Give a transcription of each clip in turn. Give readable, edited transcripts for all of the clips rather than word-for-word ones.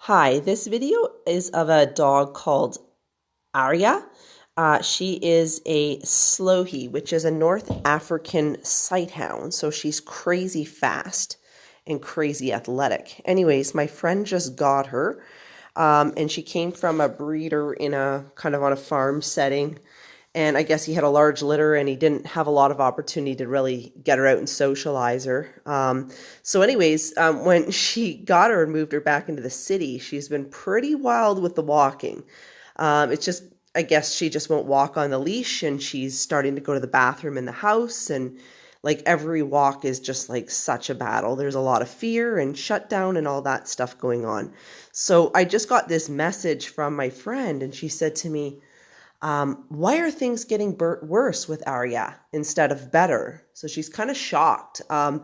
Hi, this video is of a dog called Arya. She is a Slohi, which is a North African sighthound. So she's crazy fast and crazy athletic. Anyways, my friend just got her, and she came from a breeder in a kind of on a farm setting. And I guess he had a large litter and he didn't have a lot of opportunity to really get her out and socialize her. When she got her and moved her back into the city, she's been pretty wild with the walking. It's just, I guess she just won't walk on the leash, and she's starting to go to the bathroom in the house. And like every walk is just like such a battle. There's a lot of fear and shutdown and all that stuff going on. So I just got this message from my friend, and she said to me, why are things getting worse with Arya instead of better? So she's kind of shocked. I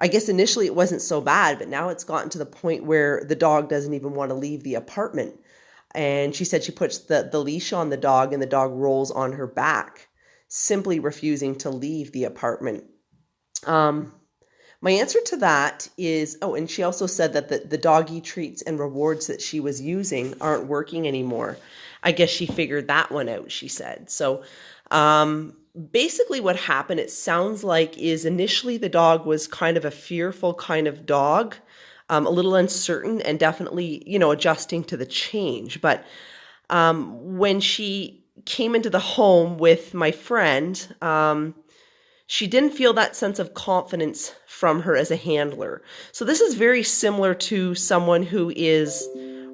guess initially it wasn't so bad, but now it's gotten to the point where the dog doesn't even want to leave the apartment. And she said she puts the leash on the dog and the dog rolls on her back, simply refusing to leave the apartment. My answer to that is, and she also said that the doggy treats and rewards that she was using aren't working anymore. I guess she figured that one out, she said. So basically what happened, it sounds like, is initially the dog was kind of a fearful kind of dog, a little uncertain and definitely, adjusting to the change. But when she came into the home with my friend, she didn't feel that sense of confidence from her as a handler. So this is very similar to someone who is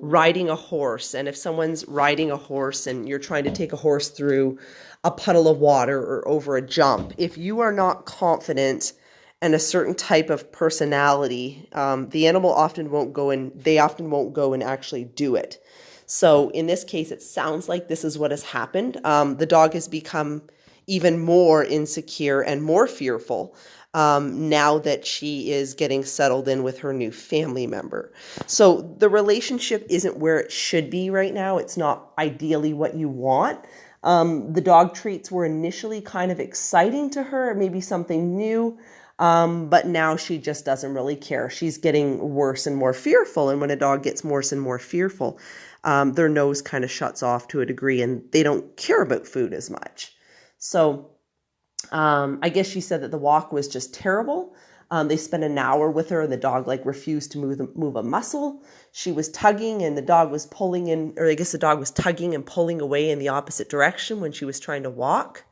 riding a horse. And if someone's riding a horse and you're trying to take a horse through a puddle of water or over a jump, if you are not confident and a certain type of personality, the animal often won't go and actually do it. So in this case, it sounds like this is what has happened. The dog has become even more insecure and more fearful now that she is getting settled in with her new family member. So the relationship isn't where it should be right now. It's not ideally what you want. The dog treats were initially kind of exciting to her, maybe something new, but now she just doesn't really care. She's getting worse and more fearful, and when a dog gets worse and more fearful, their nose kind of shuts off to a degree, and they don't care about food as much. So I guess she said that the walk was just terrible. They spent an hour with her, and the dog refused to move a muscle. She was tugging, and the dog was pulling in, or I guess the dog was tugging and pulling away in the opposite direction when she was trying to walk.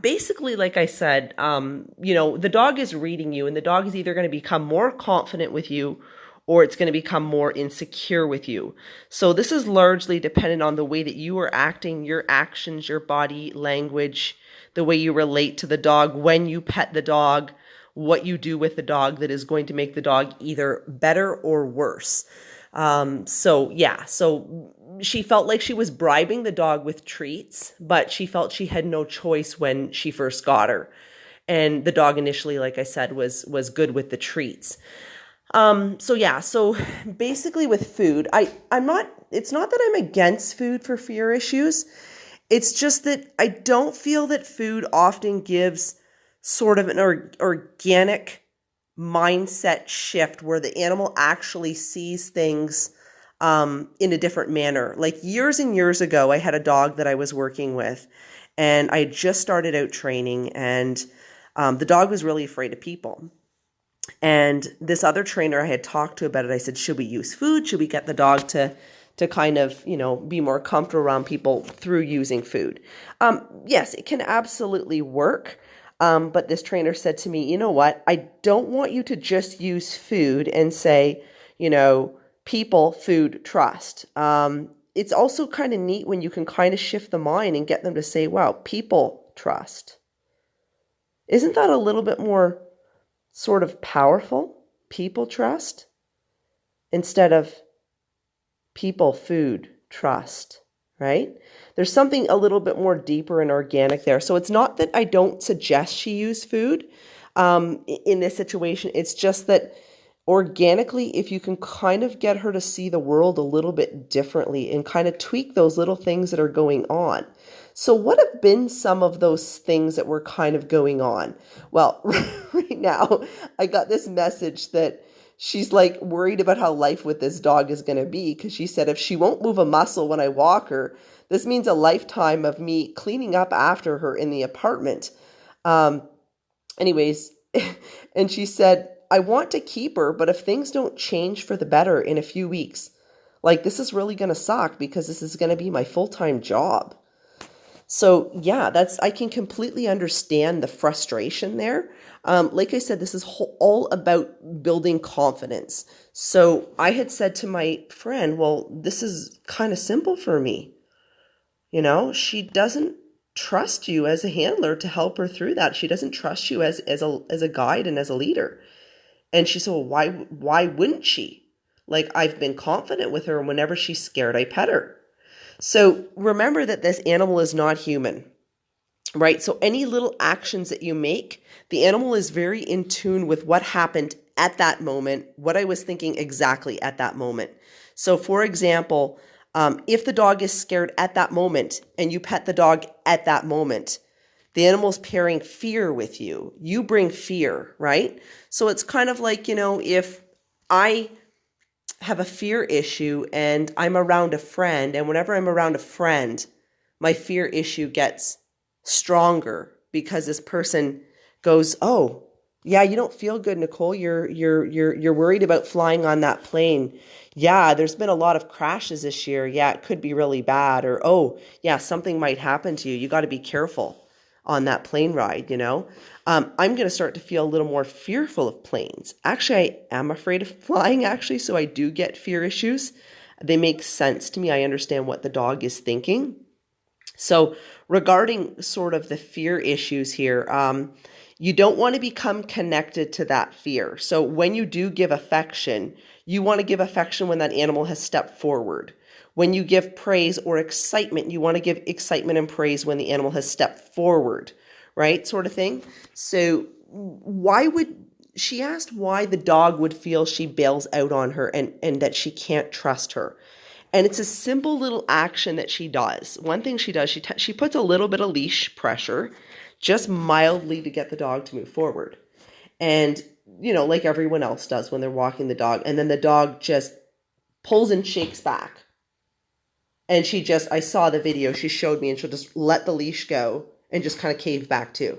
Basically, like I said, the dog is reading you, and the dog is either going to become more confident with you or it's going to become more insecure with you. So this is largely dependent on the way that you are acting, your actions, your body language, the way you relate to the dog, when you pet the dog, what you do with the dog that is going to make the dog either better or worse. So she felt like she was bribing the dog with treats, but she felt she had no choice when she first got her. And the dog initially, like I said, was good with the treats. So basically with food, it's not that I'm against food for fear issues. It's just that I don't feel that food often gives sort of an organic mindset shift where the animal actually sees things in a different manner. Like years and years ago, I had a dog that I was working with, and I had just started out training, and the dog was really afraid of people. And this other trainer I had talked to about it, I said, should we use food? Should we get the dog to kind of, be more comfortable around people through using food? Yes, it can absolutely work. But this trainer said to me, you know what? I don't want you to just use food and say, people, food, trust. It's also kind of neat when you can kind of shift the mind and get them to say, wow, people, trust. Isn't that a little bit more sort of powerful? People, trust, instead of people, food, trust, right? There's something a little bit more deeper and organic there. So it's not that I don't suggest she use food in this situation. It's just that organically, if you can kind of get her to see the world a little bit differently and kind of tweak those little things that are going on. So what have been some of those things that were kind of going on? Well, right now, I got this message that she's like worried about how life with this dog is going to be because she said if she won't move a muscle when I walk her, this means a lifetime of me cleaning up after her in the apartment. Um, anyways, and she said, I want to keep her, but if things don't change for the better in a few weeks, like this is really going to suck because this is going to be my full-time job. So yeah, I can completely understand the frustration there. Like I said, this is all about building confidence. So I had said to my friend, well, this is kind of simple for me. She doesn't trust you as a handler to help her through that. She doesn't trust you as a guide and as a leader. And she said, well, why wouldn't she? Like, I've been confident with her, and whenever she's scared, I pet her. So remember that this animal is not human, right? So any little actions that you make, the animal is very in tune with what happened at that moment, what I was thinking exactly at that moment. So for example, if the dog is scared at that moment and you pet the dog at that moment, the animal's pairing fear with you. You bring fear, right? So it's kind of like, if I have a fear issue and I'm around a friend, and whenever I'm around a friend, my fear issue gets stronger because this person goes, "Oh, yeah, you don't feel good, Nicole. You're worried about flying on that plane. Yeah, there's been a lot of crashes this year. Yeah, it could be really bad." Or, "Oh, yeah, something might happen to you. You got to be careful on that plane ride. I'm going to start to feel a little more fearful of planes. Actually, I am afraid of flying, actually, so I do get fear issues. They make sense to me. I understand what the dog is thinking. So regarding sort of the fear issues here, you don't want to become connected to that fear. So when you do give affection, you want to give affection when that animal has stepped forward. When you give praise or excitement, you want to give excitement and praise when the animal has stepped forward, right? Sort of thing. So she asked why the dog would feel she bails out on her and that she can't trust her. And it's a simple little action that she does. One thing she does, she puts a little bit of leash pressure, just mildly to get the dog to move forward. And, like everyone else does when they're walking the dog. And then the dog just pulls and shakes back. And I saw the video she showed me, and she'll just let the leash go and just kind of cave back too.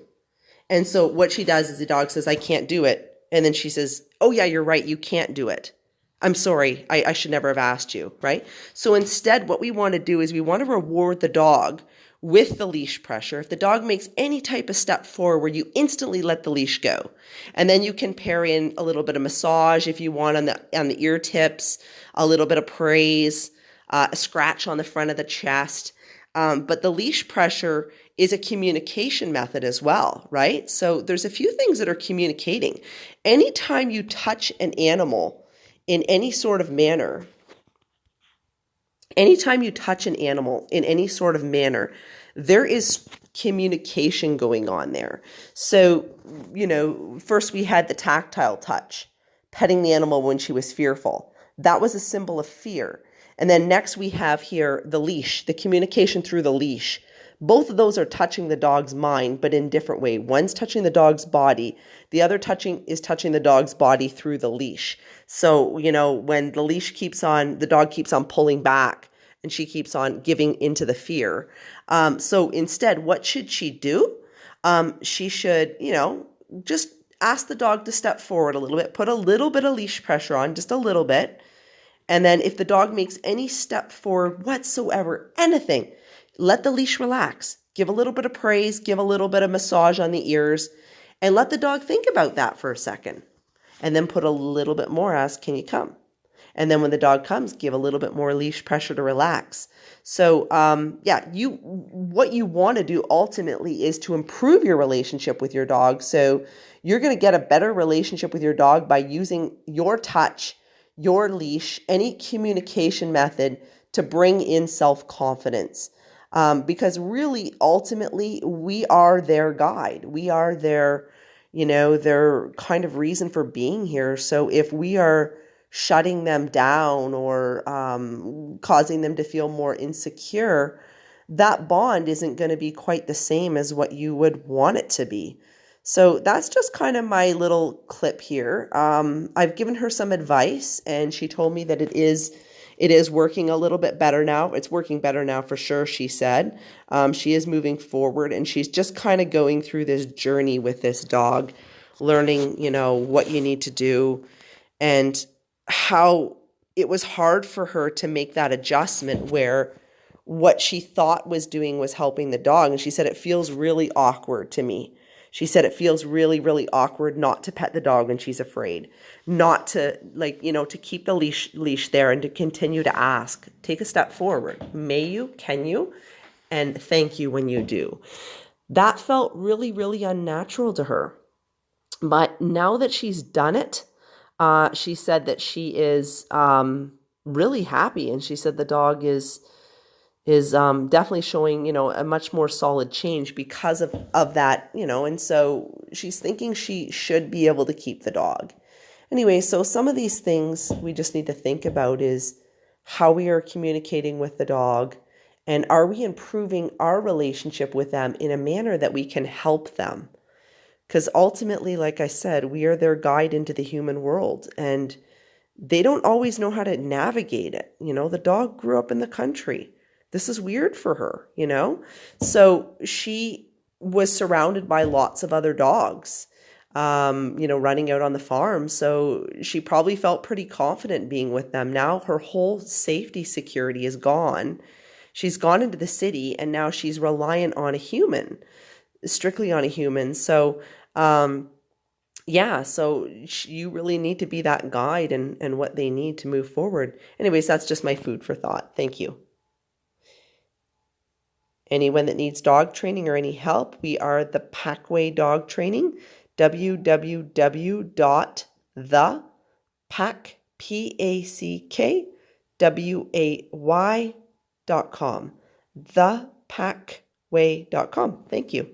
And so what she does is the dog says, I can't do it. And then she says, oh yeah, you're right. You can't do it. I'm sorry. I should never have asked you, right? So instead, what we want to do is we want to reward the dog with the leash pressure. If the dog makes any type of step forward, you instantly let the leash go. And then you can pair in a little bit of massage if you want on the ear tips, a little bit of praise, a scratch on the front of the chest. But the leash pressure is a communication method as well, right? So there's a few things that are communicating. Anytime you touch an animal in any sort of manner, there is communication going on there. So, first we had the tactile touch, petting the animal when she was fearful. That was a symbol of fear. And then next we have here the leash, the communication through the leash. Both of those are touching the dog's mind, but in different way. One's touching the dog's body. The other is touching the dog's body through the leash. So, when the dog keeps on pulling back and she keeps on giving into the fear. So instead, what should she do? She should, just ask the dog to step forward a little bit, put a little bit of leash pressure on, just a little bit. And then if the dog makes any step forward whatsoever, anything, let the leash relax. Give a little bit of praise, give a little bit of massage on the ears, and let the dog think about that for a second. And then put a little bit more, ask, can you come? And then when the dog comes, give a little bit more leash pressure to relax. So, what you want to do ultimately is to improve your relationship with your dog. So you're going to get a better relationship with your dog by using your touch, your leash, any communication method to bring in self-confidence. Because really, ultimately, we are their guide. We are their kind of reason for being here. So if we are shutting them down or causing them to feel more insecure, that bond isn't going to be quite the same as what you would want it to be. So that's just kind of my little clip here. I've given her some advice, and she told me that it is working a little bit better now. It's working better now for sure, she said. She is moving forward, and she's just kind of going through this journey with this dog, learning, what you need to do, and how it was hard for her to make that adjustment where what she thought was doing was helping the dog. And she said, it feels really awkward to me. She said it feels really, really awkward not to pet the dog when she's afraid, not to to keep the leash there and to continue to ask, take a step forward. May you, can you? And thank you when you do. That felt really, really unnatural to her. But now that she's done it, she said that she is really happy. And she said the dog is definitely showing, a much more solid change because of that, and so she's thinking she should be able to keep the dog. Anyway, so some of these things we just need to think about is how we are communicating with the dog, and are we improving our relationship with them in a manner that we can help them? Because ultimately, like I said, we are their guide into the human world, and they don't always know how to navigate it. The dog grew up in the country. This is weird for her. So she was surrounded by lots of other dogs, running out on the farm. So she probably felt pretty confident being with them. Now her whole safety security is gone. She's gone into the city, and now she's reliant on a human, strictly on a human. So, so you really need to be that guide and what they need to move forward. Anyways, that's just my food for thought. Thank you. Anyone that needs dog training or any help, we are the Packway Dog Training, www.thePackway.com, thepackway.com. Thank you.